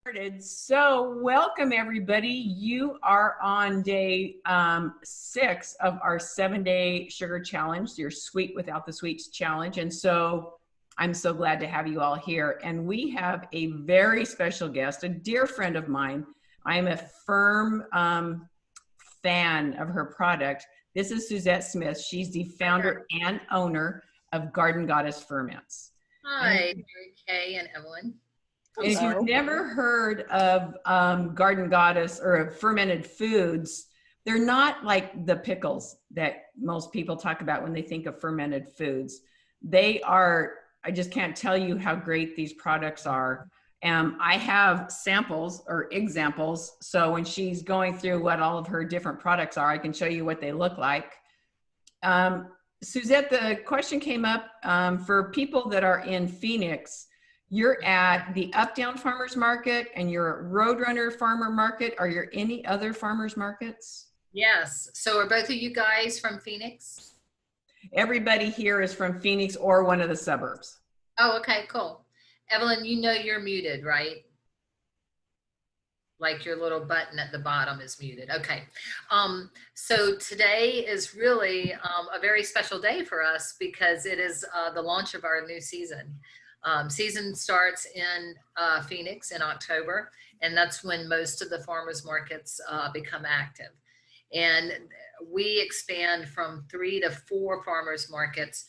Started. So welcome everybody. You are on day 6 of our 7-day sugar challenge, your sweet without the sweets challenge. And so I'm so glad to have you all here. And we have a very special guest, a dear friend of mine. I am a firm fan of her product. This is Suzette Smith. She's the founder and owner of Garden Goddess Ferments. Hi, Mary Kay and Evelyn. And if you've never heard of Garden Goddess or fermented foods, they're not like the pickles that most people talk about when they think of fermented foods. They are, I just can't tell you how great these products are. I have samples or examples. So when she's going through what all of her different products are, I can show you what they look like. Suzette, the question came up for people that are in Phoenix. You're at the Uptown Farmers Market and you're at Roadrunner Farmer Market. Are there any other farmers markets? Yes. So are both of you guys from Phoenix? Everybody here is from Phoenix or one of the suburbs. Oh, okay, cool. Evelyn, you know you're muted, right? Like your little button at the bottom is muted. Okay. So today is really a very special day for us because it is the launch of our new season. Season starts in Phoenix in October, and that's when most of the farmers markets become active. And we expand from 3 to 4 farmers markets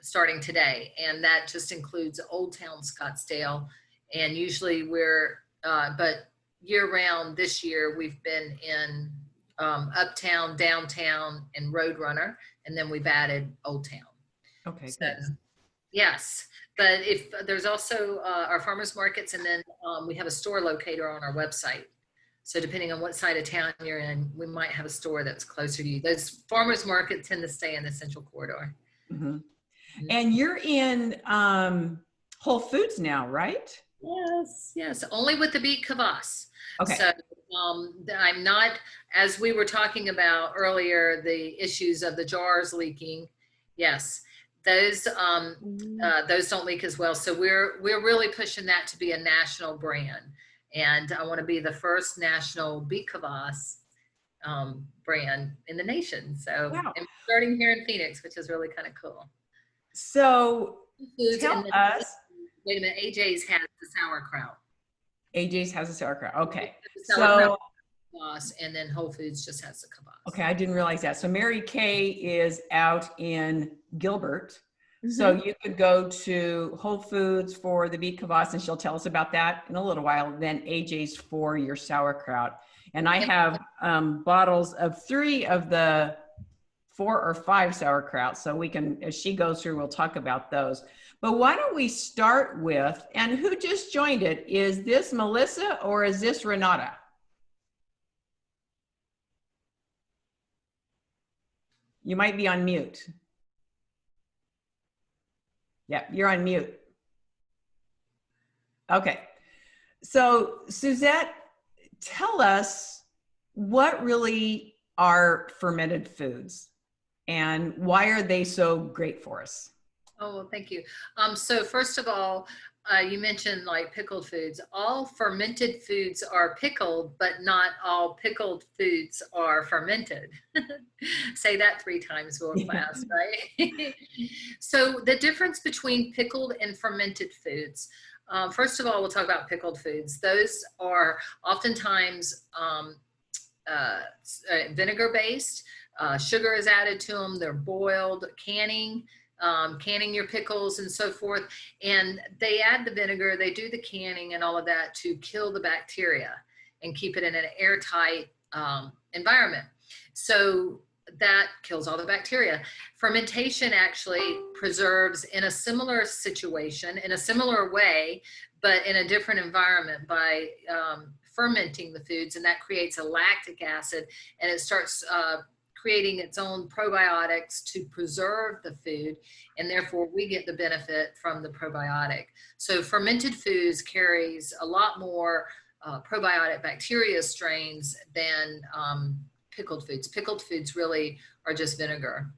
starting today. And that just includes Old Town Scottsdale. And usually but year round this year, we've been in Uptown, Downtown, and Roadrunner. And then we've added Old Town. Okay, so, good. Yes. But if there's also our farmers markets, and then we have a store locator on our website. So depending on what side of town you're in, we might have a store that's closer to you. Those farmers markets tend to stay in the central corridor. Mm-hmm. And you're in Whole Foods now, right? Yes. Only with the beet Kvass. Okay. So I'm not, as we were talking about earlier, the issues of the jars leaking. Yes. Those don't leak as well. So we're really pushing that to be a national brand, and I want to be the first national beet Kvass brand in the nation. So wow. I'm starting here in Phoenix, which is really kind of cool. So tell us. Wait a minute, AJ's has the sauerkraut. AJ's has the sauerkraut. Okay. So and then Whole Foods just has the Kvass. Okay, I didn't realize that. So Mary Kay is out in Gilbert. Mm-hmm. So you could go to Whole Foods for the beet Kvass, and she'll tell us about that in a little while. Then AJ's for your sauerkraut. And I have bottles of 3 of the 4 or 5 sauerkraut. So we can, as she goes through, we'll talk about those. But why don't we start with, and who just joined it? Is this Melissa or is this Renata? You might be on mute. Yeah, you're on mute. Okay. So Suzette, tell us what really are fermented foods and why are they so great for us? Oh, well, thank you. So first of all, you mentioned like pickled foods. All fermented foods are pickled, but not all pickled foods are fermented. Say that 3 times real fast, right? So the difference between pickled and fermented foods. First of all, we'll talk about pickled foods. Those are oftentimes vinegar-based. Sugar is added to them. They're boiled, canning your pickles and so forth. And they add the vinegar, they do the canning and all of that to kill the bacteria and keep it in an airtight environment. So that kills all the bacteria. Fermentation actually preserves in a similar situation, in a similar way, but in a different environment by fermenting the foods, and that creates a lactic acid, and it starts creating its own probiotics to preserve the food, and therefore we get the benefit from the probiotic. So fermented foods carries a lot more probiotic bacteria strains than pickled foods. Pickled foods really are just vinegar.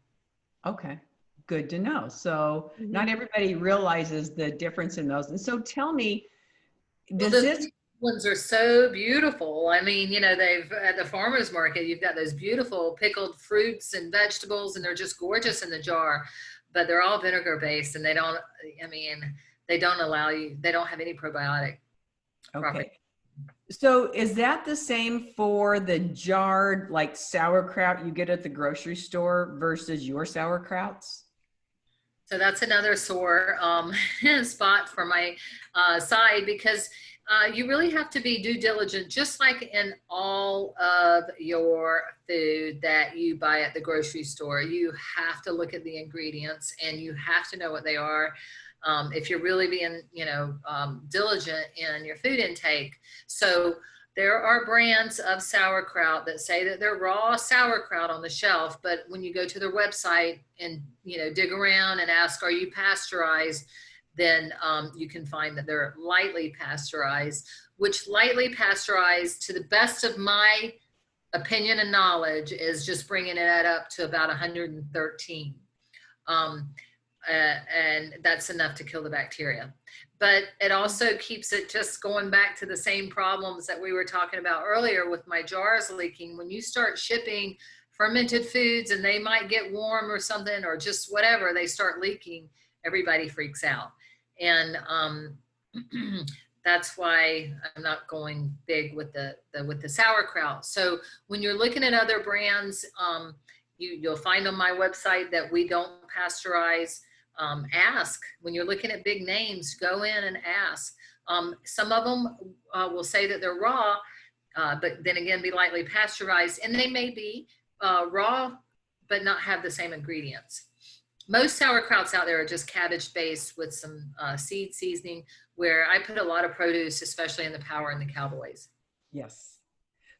Okay, good to know. So not everybody realizes the difference in those. And so tell me, Well, Does the this, ones are so beautiful. I mean, you know, they've at the farmer's market, you've got those beautiful pickled fruits and vegetables, and they're just gorgeous in the jar, but they're all vinegar based and they don't, I mean, they don't allow you, they don't have any probiotic property. okay. So is that the same for the jarred like sauerkraut you get at the grocery store versus your sauerkrauts? So that's another sore spot for my side because you really have to be due diligent, just like in all of your food that you buy at the grocery store. You have to look at the ingredients and you have to know what they are. If you're really being, you know, diligent in your food intake. So there are brands of sauerkraut that say that they're raw sauerkraut on the shelf, but when you go to their website and, you know, dig around and ask, are you pasteurized? Then you can find that they're lightly pasteurized, which lightly pasteurized, to the best of my opinion and knowledge, is just bringing it up to about 113. And that's enough to kill the bacteria. But it also keeps it, just going back to the same problems that we were talking about earlier with my jars leaking. When you start shipping fermented foods and they might get warm or something, or just whatever, they start leaking, everybody freaks out. And that's why I'm not going big with the sauerkraut. So when you're looking at other brands, you'll find on my website that we don't pasteurize. Ask when you're looking at big names, go in and ask. Some of them will say that they're raw, but then again, be lightly pasteurized, and they may be raw, but not have the same ingredients. Most sauerkrauts out there are just cabbage based with some seed seasoning, where I put a lot of produce, especially in the Power and the Cowboys. Yes.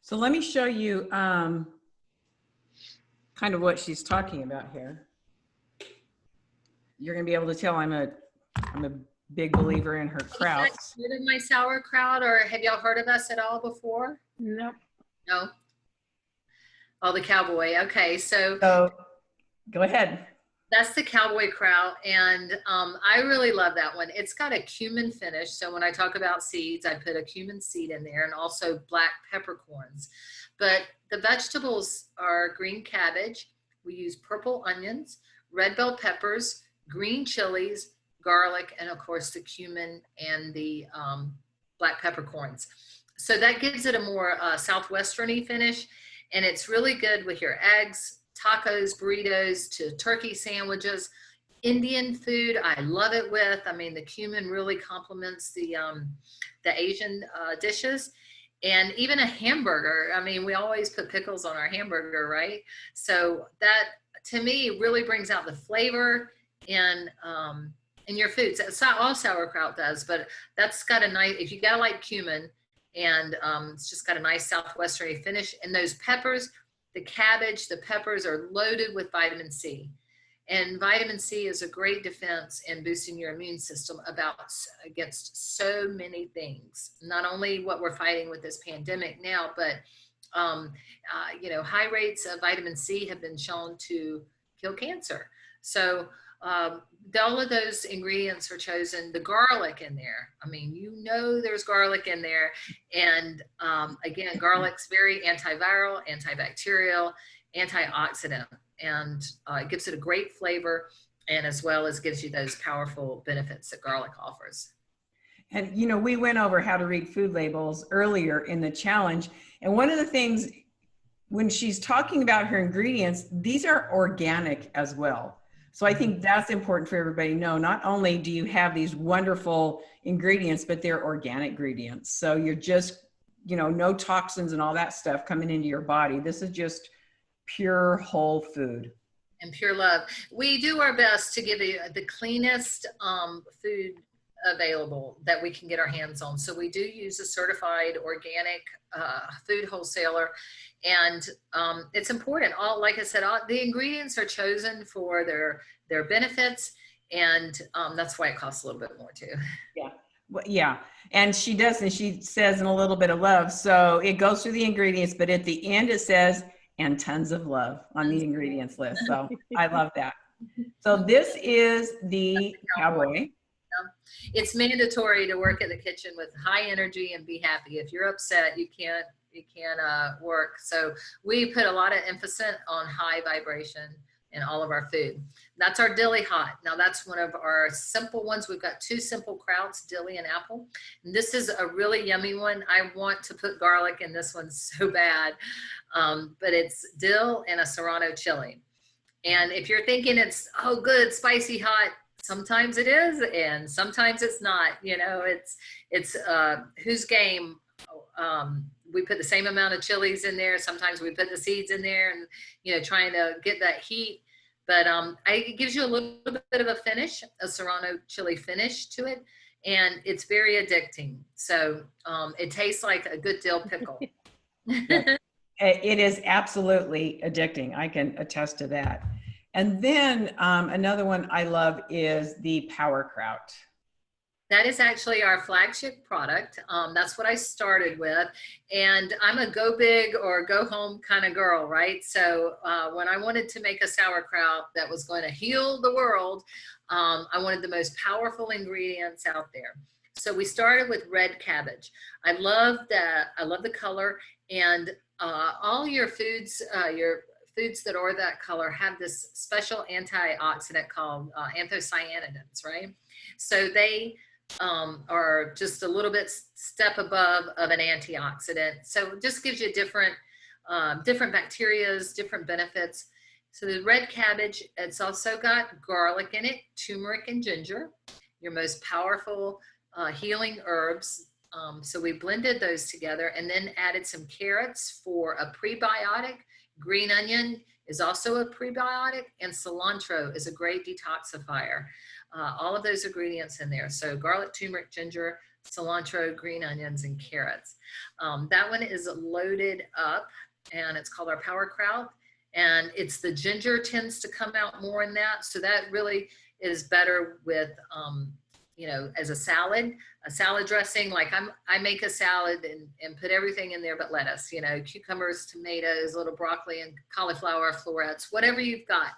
So let me show you kind of what she's talking about here. You're going to be able to tell I'm a big believer in her krauts. Have you heard of my sauerkraut, or have y'all heard of us at all before? Nope. No. Oh, the Cowboy. Okay, so go ahead. That's the Cowboy kraut, and I really love that one. It's got a cumin finish, so when I talk about seeds, I put a cumin seed in there, and also black peppercorns. But the vegetables are green cabbage. We use purple onions, red bell peppers, green chilies, garlic, and of course the cumin and the black peppercorns. So that gives it a more southwesterny finish, and it's really good with your eggs, tacos, burritos, to turkey sandwiches. Indian food, I love it with. I mean, the cumin really complements the Asian dishes. And even a hamburger. I mean, we always put pickles on our hamburger, right? So that, to me, really brings out the flavor in your foods. That's not all sauerkraut does, but that's got a nice, if you gotta like cumin, and it's just got a nice southwesterny finish. And those peppers, the cabbage, the peppers are loaded with vitamin C. And vitamin C is a great defense in boosting your immune system against so many things. Not only what we're fighting with this pandemic now, but you know, high rates of vitamin C have been shown to kill cancer. So all of those ingredients are chosen. The garlic in there, I mean, you know, there's garlic in there. And again, garlic's very antiviral, antibacterial, antioxidant, and it gives it a great flavor, and as well as gives you those powerful benefits that garlic offers. And, you know, we went over how to read food labels earlier in the challenge. And one of the things, when she's talking about her ingredients, these are organic as well. So I think that's important for everybody to know. Not only do you have these wonderful ingredients, but they're organic ingredients. So you're just, you know, no toxins and all that stuff coming into your body. This is just pure whole food. And pure love. We do our best to give you the cleanest food available that we can get our hands on. So we do use a certified organic food wholesaler. And it's important. Like I said, the ingredients are chosen for their benefits, and that's why it costs a little bit more too. Yeah, well, yeah. And she does, and she says in a little bit of love. So it goes through the ingredients, but at the end it says, and tons of love on the ingredients list. So I love that. So this is the Cowboy. It's mandatory to work in the kitchen with high energy and be happy. If you're upset, you can't work. So we put a lot of emphasis on high vibration in all of our food. That's our dilly hot. Now that's one of our simple ones. We've got two simple krauts, dilly and apple. And this is a really yummy one. I want to put garlic in this one so bad, but it's dill and a serrano chili. And if you're thinking it's, oh, good, spicy, hot, sometimes it is, and sometimes it's not. You know, it's whose game. We put the same amount of chilies in there. Sometimes we put the seeds in there, and trying to get that heat. But it gives you a little bit of a finish, a serrano chili finish to it, and it's very addicting. So it tastes like a good dill pickle. It is absolutely addicting. I can attest to that. And then another one I love is the Kraut. That is actually our flagship product. That's what I started with. And I'm a go big or go home kind of girl, right? So when I wanted to make a sauerkraut that was going to heal the world, I wanted the most powerful ingredients out there. So we started with red cabbage. I love the color, and all your foods that are that color have this special antioxidant called anthocyanidins, right? So they are just a little bit step above of an antioxidant. So it just gives you different bacterias, different benefits. So the red cabbage, it's also got garlic in it, turmeric and ginger, your most powerful healing herbs. So we blended those together and then added some carrots for a prebiotic. Green onion is also a prebiotic, and cilantro is a great detoxifier. All of those ingredients in there. So garlic, turmeric, ginger, cilantro, green onions, and carrots. That one is loaded up, and it's called our Kraut. And it's the ginger tends to come out more in that. So that really is better with, as a salad dressing. Like I make a salad and put everything in there but lettuce, cucumbers, tomatoes, little broccoli and cauliflower, florets, whatever you've got.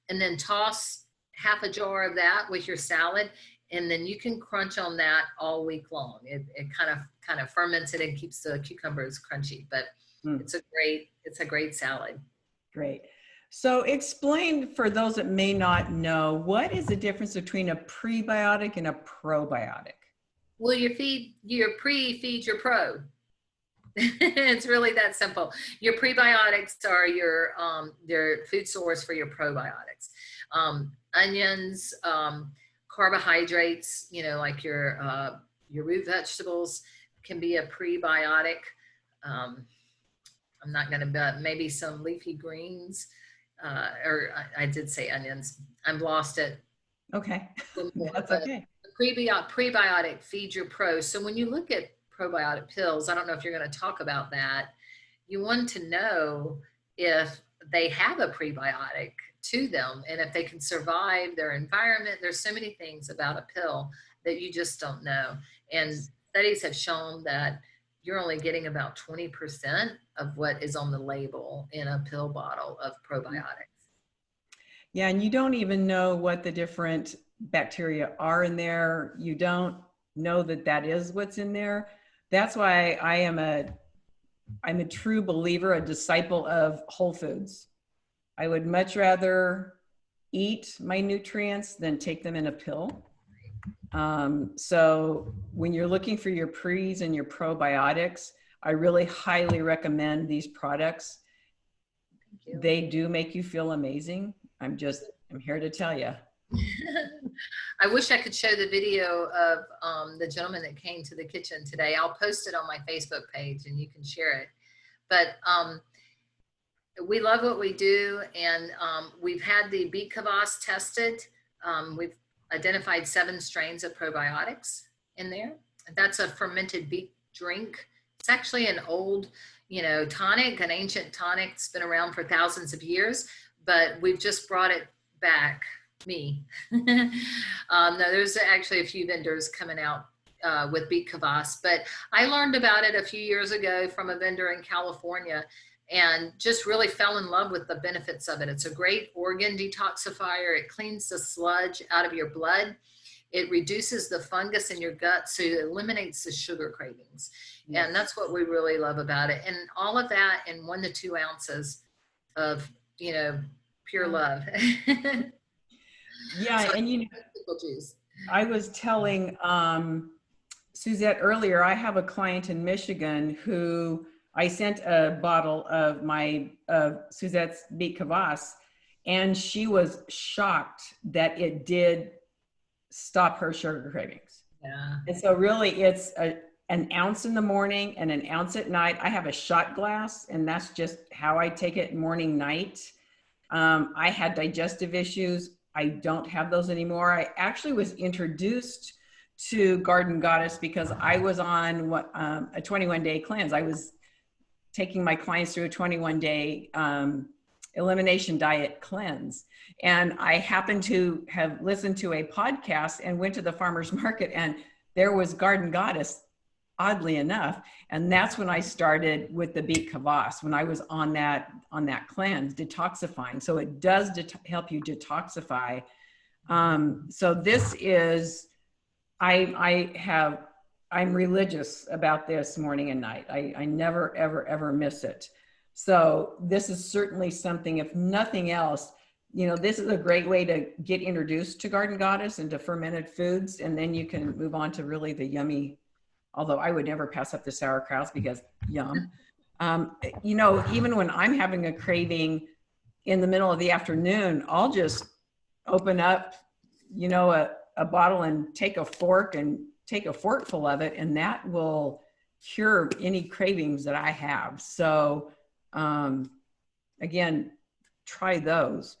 And then toss half a jar of that with your salad, and then you can crunch on that all week long. It kind of ferments it and keeps the cucumbers crunchy, but it's a great salad. Great. So explain for those that may not know, what is the difference between a prebiotic and a probiotic? Well, your pre feeds your pro. It's really that simple. Your prebiotics are your food source for your probiotics. Onions, carbohydrates, like your root vegetables can be a prebiotic. I'm not going to, maybe some leafy greens, or I did say onions. I've lost it. Okay, that's okay. Prebiotic feeds your pro. So when you look at probiotic pills, I don't know if you're going to talk about that. You want to know if they have a prebiotic to them and if they can survive their environment. There's so many things about a pill that you just don't know. And studies have shown that you're only getting about 20% of what is on the label in a pill bottle of probiotics. Yeah, and you don't even know what the different bacteria are in there. You don't know that is what's in there. That's why I'm a true believer, a disciple of whole foods. I would much rather eat my nutrients than take them in a pill. So when you're looking for your pres and your probiotics, I really highly recommend these products. They do make you feel amazing. I'm here to tell you. I wish I could show the video of the gentleman that came to the kitchen today. I'll post it on my Facebook page and you can share it. But we love what we do, and we've had the beet Kvass tested. We've identified 7 strains of probiotics in there. That's a fermented beet drink. It's actually an old, tonic, an ancient tonic. It's been around for thousands of years, but we've just brought it back. No, there's actually a few vendors coming out with beet Kvass, but I learned about it a few years ago from a vendor in California and just really fell in love with the benefits of it. It's a great organ detoxifier. It cleans the sludge out of your blood. It reduces the fungus in your gut, so it eliminates the sugar cravings. Yes. And that's what we really love about it. And all of that in 1 to 2 ounces of, you know, pure love. Yeah, so, and you know, pickle juice. I was telling Suzette earlier, I have a client in Michigan who I sent a bottle of my Suzette's beet Kvass, and she was shocked that it did stop her sugar cravings. Yeah. And so really it's an ounce in the morning and an ounce at night. I have a shot glass, and that's just how I take it morning, night. I had digestive issues. I don't have those anymore. I actually was introduced to Garden Goddess because I was on a 21-day cleanse. I was taking my clients through a 21-day elimination diet cleanse. And I happened to have listened to a podcast and went to the farmer's market, and there was Garden Goddess, oddly enough. And that's when I started with the beet Kvass, when I was on that cleanse, detoxifying. So it does help you detoxify. So this is, I'm religious about this morning and night. I never, ever, ever miss it. So this is certainly something, if nothing else, you know, this is a great way to get introduced to Garden Goddess and to fermented foods. And then you can move on to really the yummy, although I would never pass up the sauerkrauts because yum. You know, even when I'm having a craving in the middle of the afternoon, I'll just open up, you know, a bottle and take a forkful of it, and that will cure any cravings that I have. So again, try those.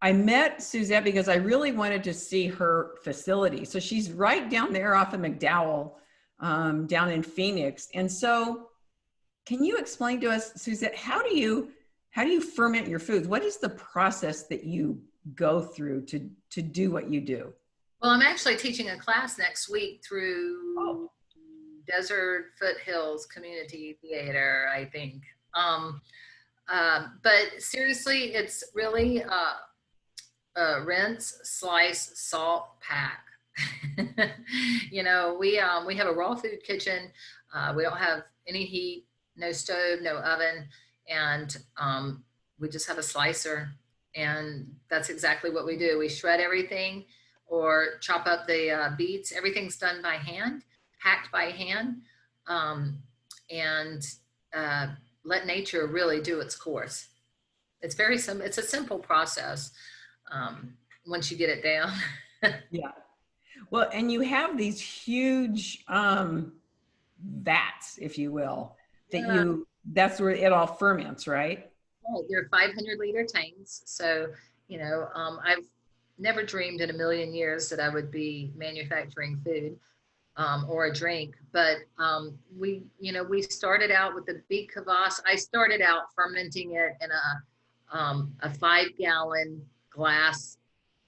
I met Suzette because I really wanted to see her facility. So she's right down there off of McDowell, down in Phoenix. And so can you explain to us, Suzette, how do you ferment your foods? What is the process that you go through to do what you do? Well, I'm actually teaching a class next week through Desert Foothills Community Theater, I think. But seriously, it's really rinse, slice, salt, pack. You know, we have a raw food kitchen. We don't have any heat, no stove, no oven, and we just have a slicer, and that's exactly what we do. We shred everything or chop up the beets. Everything's done by hand, packed by hand, and let nature really do its course. It's very simple. It's a simple process once you get it down. Yeah. Well, and you have these huge vats, if you will, that that's where it all ferments, right? Right. They're 500-liter tanks. So, you know, I've never dreamed in a million years that I would be manufacturing food or a drink, but we started out with the beet Kvass. I started out fermenting it in a 5-gallon glass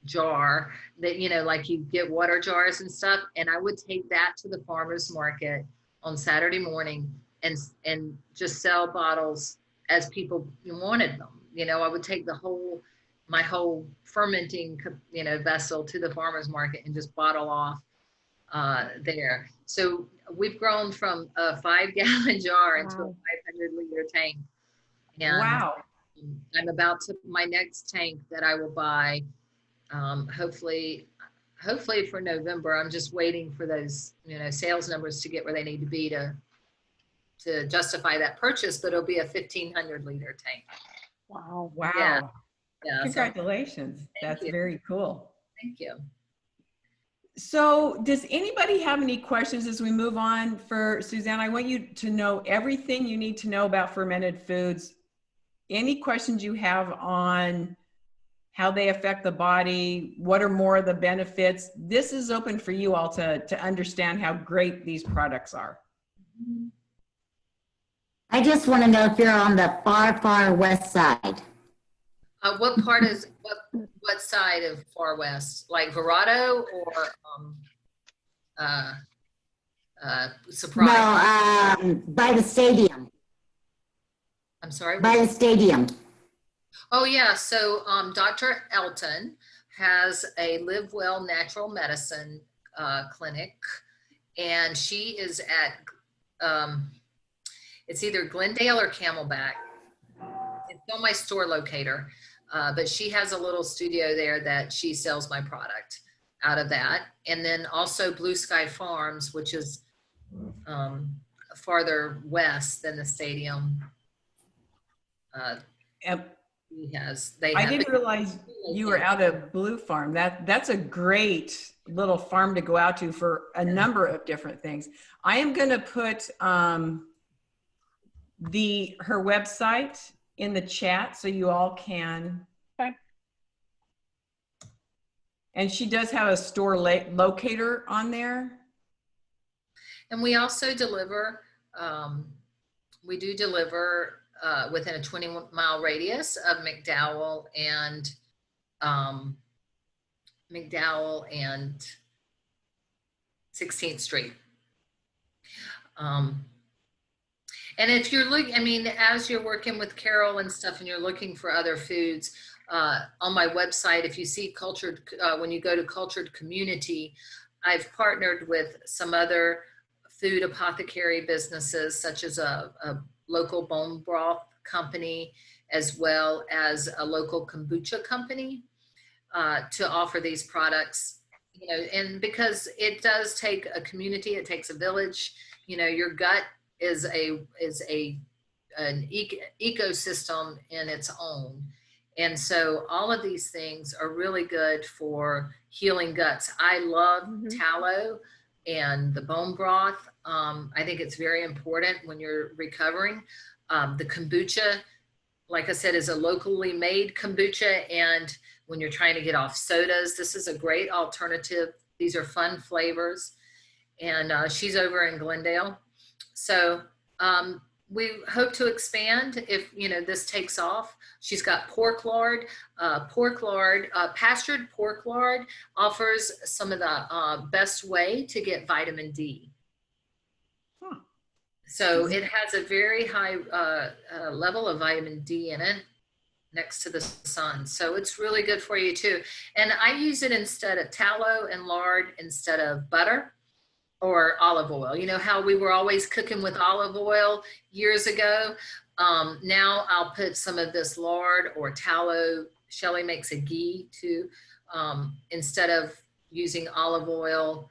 jar that, you know, like you get water jars and stuff. And I would take that to the farmer's market on Saturday morning and just sell bottles as people wanted them. You know, I would take my whole fermenting, you know, vessel to the farmer's market and just bottle off there. So we've grown from a 5-gallon jar into a 500-liter tank. And wow. I'm about to my next tank that I will buy, hopefully for November. I'm just waiting for those, you know, sales numbers to get where they need to be to justify that purchase, but it'll be a 1,500-liter tank. Wow. Wow. Yeah. Congratulations. That's very cool. Thank you. So does anybody have any questions as we move on for Suzanne? I want you to know everything you need to know about fermented foods. Any questions you have on how they affect the body, what are more of the benefits? This is open for you all to understand how great these products are. I just want to know if you're on the far, far west side. What part is, what side of far west? Like Verrado or Surprise? No, by the stadium. I'm sorry? By the stadium. Oh yeah, so Dr. Elton has a Live Well Natural Medicine clinic, and she is at, it's either Glendale or Camelback. It's on my store locator, but she has a little studio there that she sells my product out of that. And then also Blue Sky Farms, which is farther west than the stadium. Yep. I didn't realize you were out of Blue Farm. That's a great little farm to go out to for a number of different things. I am going to put her website in the chat so you all can. Okay. And she does have a store locator on there. And we also deliver, we do deliver within a 20-mile radius of McDowell and 16th Street. And if you're looking, I mean, as you're working with Carol and stuff and you're looking for other foods, on my website, if you see cultured, when you go to Cultured Community, I've partnered with some other food apothecary businesses, such as a local bone broth company, as well as a local kombucha company, to offer these products, you know, and because it does take a community, it takes a village, you know, your gut is an ecosystem in its own. And so all of these things are really good for healing guts. I love tallow and the bone broth. I think it's very important when you're recovering. The kombucha, like I said, is a locally made kombucha. And when you're trying to get off sodas, this is a great alternative. These are fun flavors. And she's over in Glendale. So we hope to expand if, you know, this takes off. She's got pork lard. Pastured pork lard offers some of the best way to get vitamin D. Huh. So it has a very high level of vitamin D in it next to the sun. So it's really good for you too. And I use it instead of tallow and lard instead of butter or olive oil. You know how we were always cooking with olive oil years ago? Now I'll put some of this lard or tallow. Shelly makes a ghee too. Instead of using olive oil,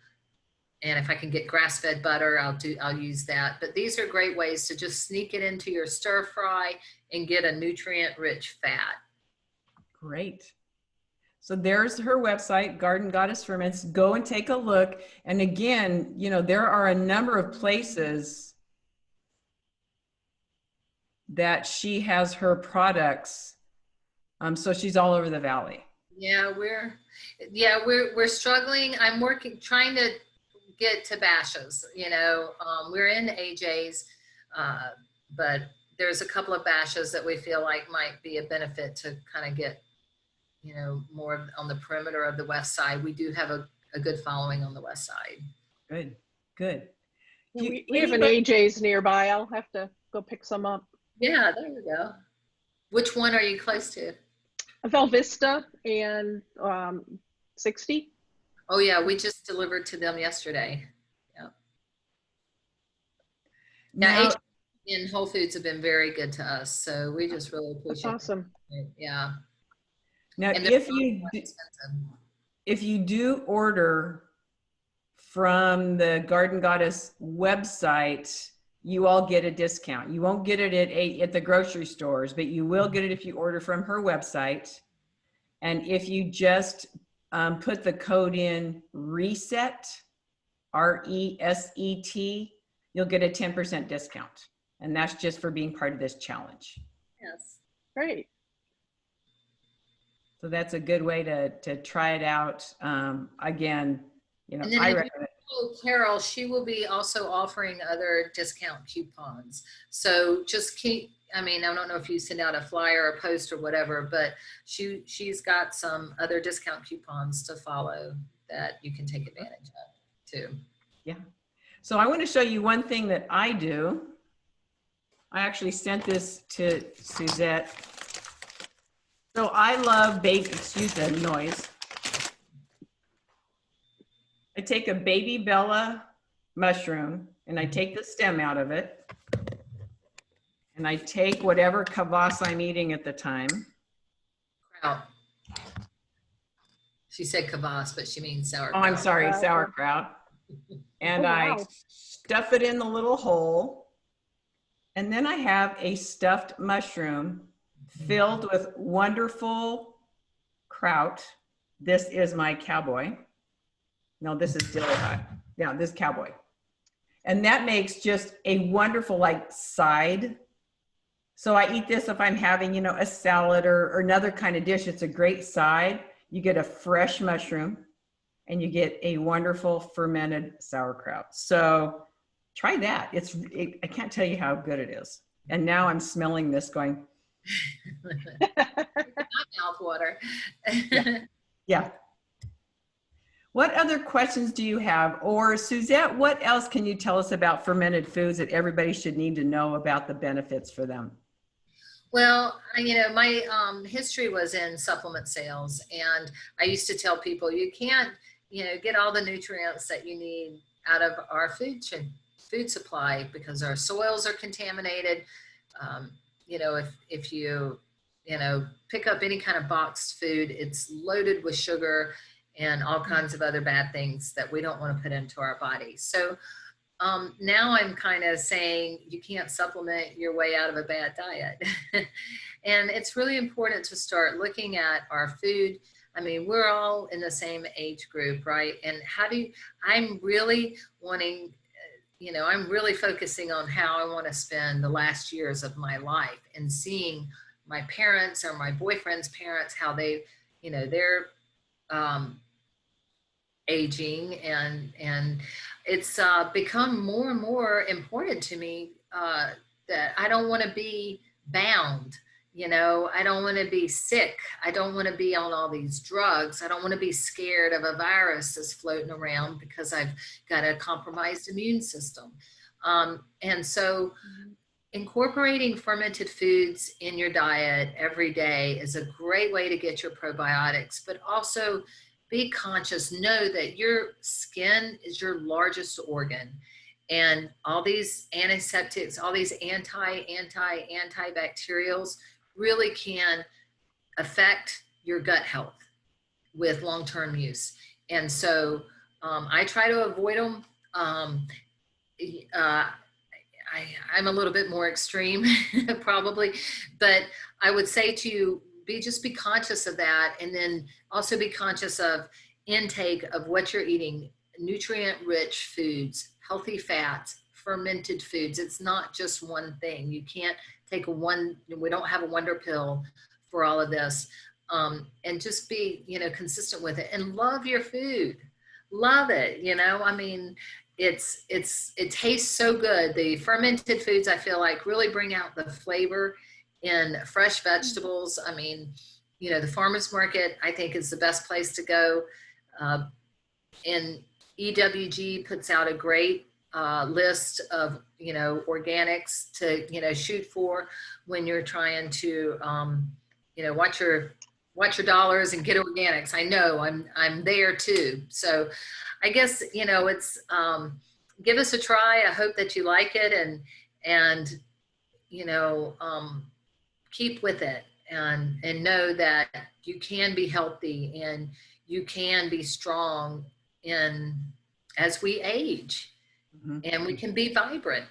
and if I can get grass-fed butter, I'll use that. But these are great ways to just sneak it into your stir fry and get a nutrient-rich fat. Great. So there's her website, Garden Goddess Ferments. Go and take a look. And again, you know, there are a number of places that she has her products. So she's all over the valley. Yeah, we're struggling. I'm trying to get to Bashas', you know. We're in AJ's, but there's a couple of Bashas' that we feel like might be a benefit to kind of get, you know, more on the perimeter of the west side. We do have a good following on the west side. Good, good. We have an AJ's nearby. I'll have to go pick some up. Yeah, there you go. Which one are you close to? Velvista and 60. Oh yeah, we just delivered to them yesterday. Yeah. Now, and Whole Foods have been very good to us, so we just really appreciate it. That's awesome. Yeah. Now, if you do order from the Garden Goddess website, you all get a discount. You won't get it at the grocery stores, but you will get it if you order from her website. And if you just put the code in RESET, RESET, you'll get a 10% discount. And that's just for being part of this challenge. Yes. Great. So that's a good way to try it out. Again, you know, I recommend. Carol, she will be also offering other discount coupons. So just keep, I mean, I don't know if you send out a flyer or a post or whatever, but she's got some other discount coupons to follow that you can take advantage of too. Yeah. So I want to show you one thing that I do. I actually sent this to Suzette. So I love baking, excuse the noise. I take a baby Bella mushroom and I take the stem out of it. And I take whatever kvass I'm eating at the time. Kraut. She said kvass, but she means Oh, sauerkraut. I'm sorry, Okay. sauerkraut. And Oh, I wow. stuff it in the little hole. And then I have a stuffed mushroom filled with wonderful kraut. This is my cowboy. No, this is still, yeah, this cowboy. And that makes just a wonderful like side. So I eat this if I'm having, you know, a salad or another kind of dish. It's a great side. You get a fresh mushroom and you get a wonderful fermented sauerkraut. So try that. I can't tell you how good it is. And now I'm smelling this going, Not mouth water. yeah. What other questions do you have? Or Suzette, what else can you tell us about fermented foods that everybody should need to know about the benefits for them? Well, you know, my history was in supplement sales, and I used to tell people you can't, you know, get all the nutrients that you need out of our food supply because our soils are contaminated. You know, if you, you know, pick up any kind of boxed food, it's loaded with sugar and all kinds of other bad things that we don't want to put into our body. So now I'm kind of saying you can't supplement your way out of a bad diet. And it's really important to start looking at our food. I mean, we're all in the same age group, right? And I'm really wanting, you know, I'm really focusing on how I want to spend the last years of my life and seeing my parents or my boyfriend's parents, how they, you know, they're aging, and it's become more and more important to me that I don't want to be bound. You know, I don't want to be sick. I don't want to be on all these drugs. I don't want to be scared of a virus that's floating around because I've got a compromised immune system. And so incorporating fermented foods in your diet every day is a great way to get your probiotics, but also be conscious. Know that your skin is your largest organ, and all these antiseptics, all these antibacterials really can affect your gut health with long-term use. And so I try to avoid them. I'm a little bit more extreme probably, but I would say to you, just be conscious of that, and then also be conscious of intake of what you're eating, nutrient-rich foods, healthy fats, fermented foods. It's not just one thing. You can't take we don't have a wonder pill for all of this. And just be, you know, consistent with it, and love your food. Love it. You know, I mean, it tastes so good. The fermented foods, I feel like, really bring out the flavor in fresh vegetables. I mean, you know, the farmer's market, I think, is the best place to go. And EWG puts out a great list of, you know, organics to, you know, shoot for when you're trying to, you know, watch your dollars and get organics. I know I'm there too. So I guess, you know, it's, give us a try. I hope that you like it, and, you know, keep with it, and know that you can be healthy and you can be strong as we age, and we can be vibrant.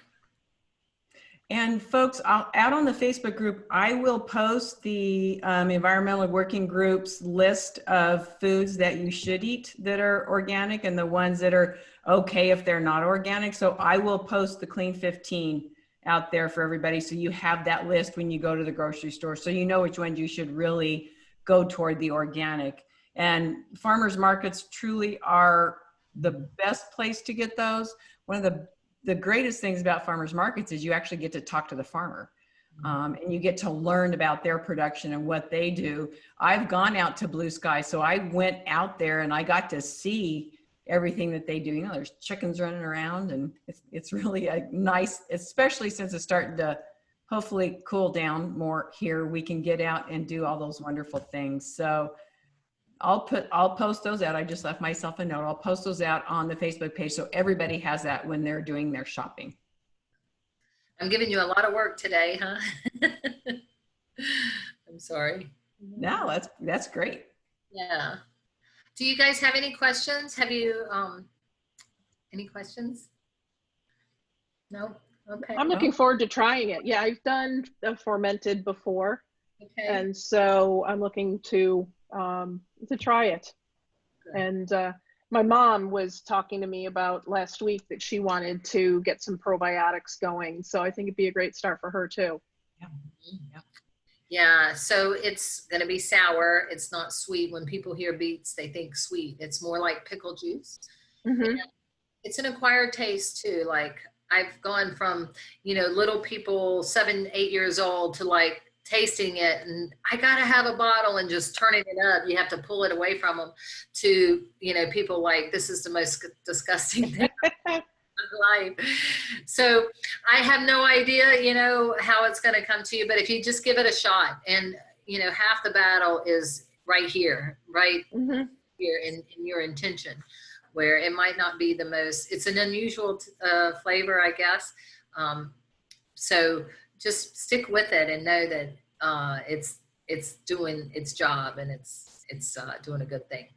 And folks, out on the Facebook group, I will post the environmental working group's list of foods that you should eat that are organic, and the ones that are okay if they're not organic. So I will post the Clean 15 out there for everybody, so you have that list when you go to the grocery store, so you know which ones you should really go toward the organic. And farmers markets truly are the best place to get those. One of the greatest things about farmers markets is you actually get to talk to the farmer, and you get to learn about their production and what they do. I've gone out to Blue Sky, so I went out there and I got to see everything that they do. You know, there's chickens running around, and it's really a nice, especially since it's starting to hopefully cool down more here, we can get out and do all those wonderful things. So I'll post those out. I just left myself a note. I'll post those out on the Facebook page so everybody has that when they're doing their shopping. I'm giving you a lot of work today, huh? I'm sorry. No, that's great. Yeah. Do you guys have any questions? Have you, any questions? No? Okay. I'm looking forward to trying it. Yeah, I've done a fermented before, Okay. and so I'm looking to try it. Good. And my mom was talking to me about last week that she wanted to get some probiotics going. So I think it'd be a great start for her too. Yeah. Yeah, so it's going to be sour. It's not sweet. When people hear beets, they think sweet. It's more like pickle juice. Mm-hmm. It's an acquired taste too. Like I've gone from, little people 7, 8 years old to like tasting it and I gotta have a bottle and just turning it up. You have to pull it away from them to, people like, this is the most disgusting thing of life. So I have no idea, how it's going to come to you, but if you just give it a shot and, half the battle is right here, right Mm-hmm. here in your intention, where it might not be the most, it's an unusual flavor, I guess. So just stick with it and know that it's doing its job and it's doing a good thing.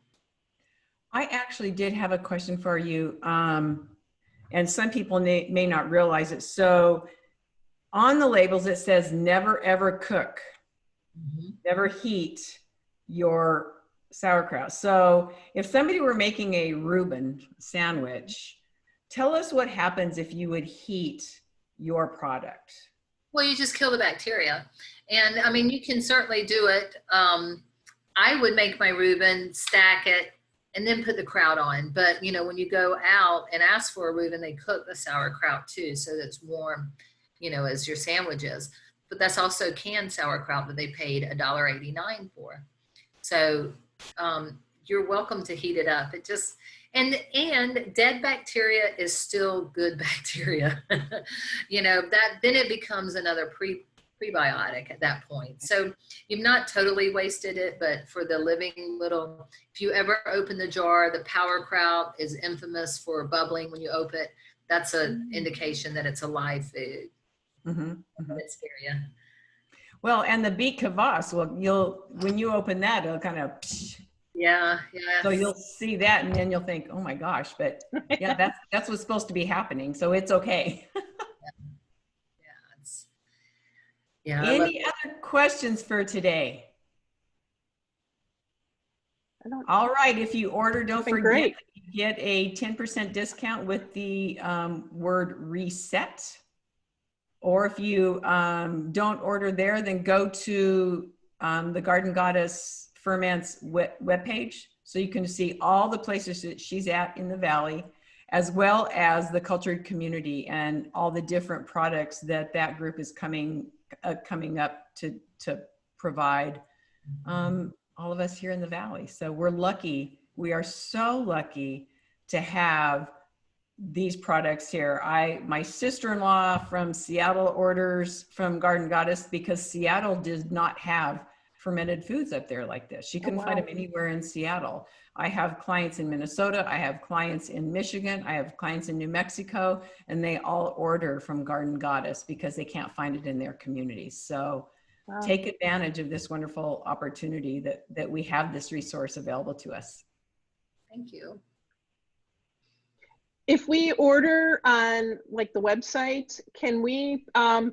I actually did have a question for you. And some people may not realize it. So on the labels, it says never ever cook, never heat your sauerkraut. So if somebody were making a Reuben sandwich, tell us what happens if you would heat your product. Well, you just kill the bacteria. And I mean, you can certainly do it. I would make my Reuben, stack it, and then put the kraut on. But, when you go out and ask for a Reuben, they cook the sauerkraut too, so that it's warm, as your sandwich is. But that's also canned sauerkraut that they paid $1.89 for. So you're welcome to heat it up. It just, and dead bacteria is still good bacteria. Then it becomes another prebiotic at that point. So you've not totally wasted it, but for the living little, if you ever open the jar, the sauerkraut is infamous for bubbling when you open it. That's an indication that it's a live food. It's scary. Well, and the beet kvass, when you open that, it'll kind of, yeah. So you'll see that and then you'll think, oh my gosh, but yeah, that's what's supposed to be happening. So it's okay. Any other questions for today? All right. If you order, don't forget, you get a 10% discount with the word reset. Or if you don't order there, then go to the Garden Goddess Ferments webpage. So you can see all the places that she's at in the Valley, as well as the cultured community and all the different products that group is coming up to provide all of us here in the Valley. So we're lucky. We are so lucky to have these products here. My sister-in-law from Seattle orders from Garden Goddess because Seattle did not have fermented foods up there like this. She couldn't find them anywhere in Seattle. I have clients in Minnesota. I have clients in Michigan. I have clients in New Mexico, and they all order from Garden Goddess because they can't find it in their communities. So take advantage of this wonderful opportunity that we have this resource available to us. Thank you. If we order on like the website, can we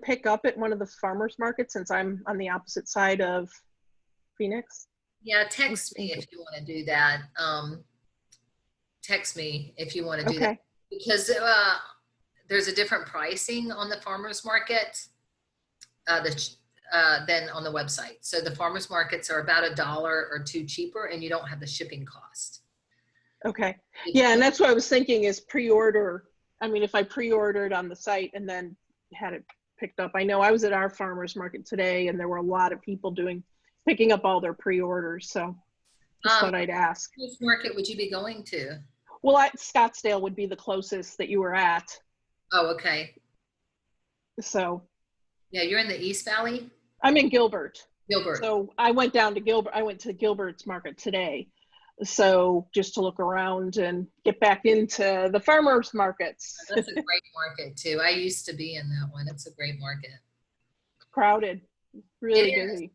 pick up at one of the farmers markets since I'm on the opposite side of Phoenix? Yeah, text me if you want to do that. Text me if you want to do that. Because there's a different pricing on the farmers market than on the website. So the farmers markets are about $1 or $2 cheaper and you don't have the shipping cost. Okay. Yeah, and that's what I was thinking is pre-order. I mean, if I pre-ordered on the site and then had it picked up. I know I was at our farmers market today and there were a lot of people picking up all their pre-orders. So just thought I'd ask. Which market would you be going to? Well, Scottsdale would be the closest that you were at. Oh, okay. So. Yeah, you're in the East Valley? I'm in Gilbert. Gilbert. So I went down to Gilbert. I went to Gilbert's market today. So just to look around and get back into the farmers markets. That's a great market too. I used to be in that one. It's a great market. Crowded, really It is. busy.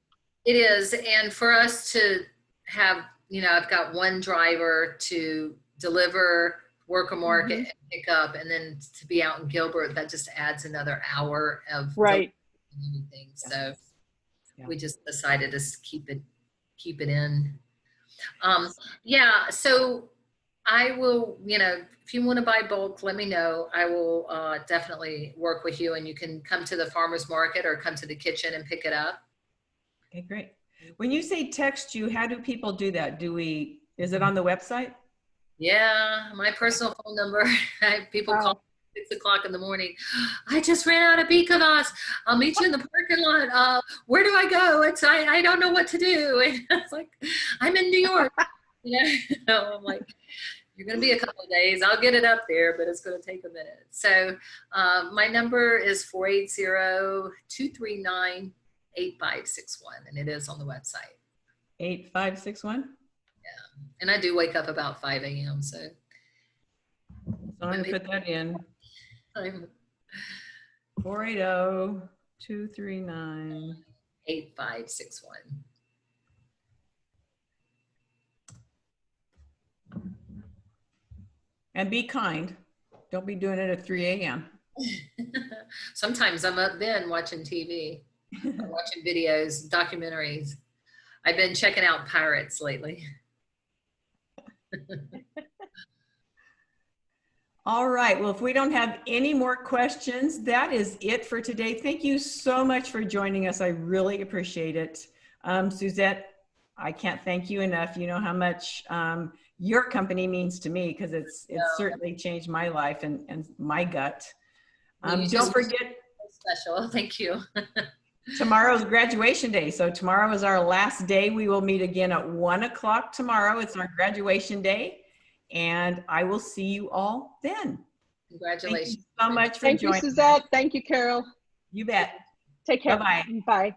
It is. And for us to have, I've got one driver to deliver, work a market, and pick up, and then to be out in Gilbert, that just adds another hour of Right. everything. So Yeah. we just decided to keep it in. Yeah. So I will, if you want to buy bulk, let me know. I will definitely work with you, and you can come to the farmer's market or come to the kitchen and pick it up. Okay, great. When you say text you, how do people do that? Is it on the website? Yeah, my personal phone number. People call me at 6 o'clock in the morning. I just ran out of Kvass. I'll meet you in the parking lot. Where do I go? I don't know what to do. And it's like, I'm in New York. I'm like, you're going to be a couple of days. I'll get it up there, but it's going to take a minute. So my number is 480-239-8561, and it is on the website. 8561? And I do wake up about 5 a.m. So I'm going to put that in. I'm 480-239. 8561. And be kind. Don't be doing it at 3 a.m. Sometimes I'm up then watching TV, or watching videos, documentaries. I've been checking out pirates lately. All right. Well, if we don't have any more questions, that is it for today. Thank you so much for joining us. I really appreciate it. Suzette, I can't thank you enough. You know how much your company means to me, because it's certainly changed my life and my gut. Don't forget. Special. Thank you. Tomorrow's graduation day. So tomorrow is our last day. We will meet again at 1 o'clock tomorrow. It's our graduation day. And I will see you all then. Congratulations. Thank you so much for Thank joining. you, Suzette. Thank you, Carol. You bet. Take care. Bye-bye. Bye.